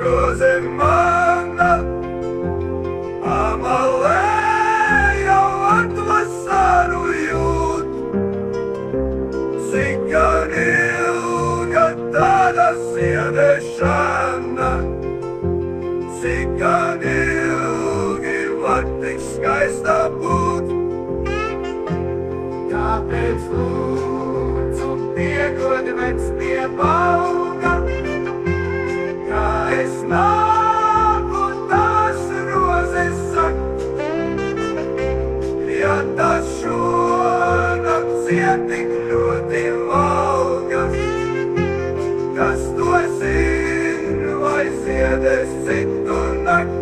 Rozemana, Amalea, atvasaru jūt. Cikan ilga tāda sieviešana, cikan ilgi var tik skaista būt. Kāpēc lūdzu piegodi vec pie balga, kā es nāku tās rozes sak, ja tas šonakt cietik ļoti valgas, kas to zin, vai ziedēs citu nakt.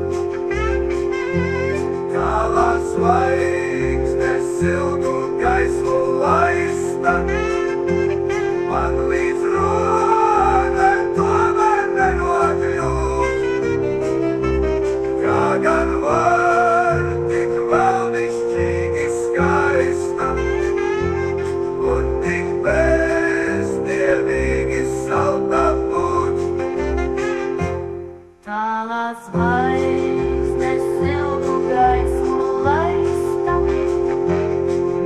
Kālās zvaigznes ilgu gaismu laista, man līdz rodai tomēr nenokļūt. Kā gan var tik vēlnišķīgi skaista un tik bezdievīgi salta būt. Tālās zvaigznes ilgu gaismu laista,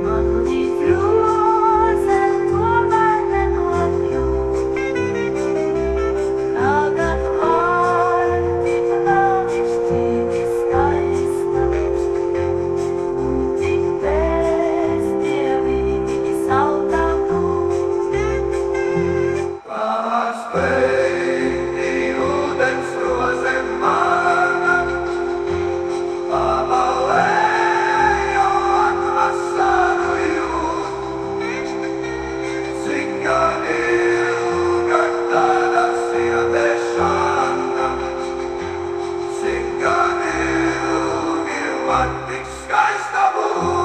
man līdz rozei tomēr nenokļūt. Kā gan var tik vēlnišķīgi skaista un tik bezdievīgi salta būt. Pārspēti ūdens rozemana, Amalea, atvasaru jūt. Cikan ilga tāda sieviešana, cikan ilgi var tik skaista būt.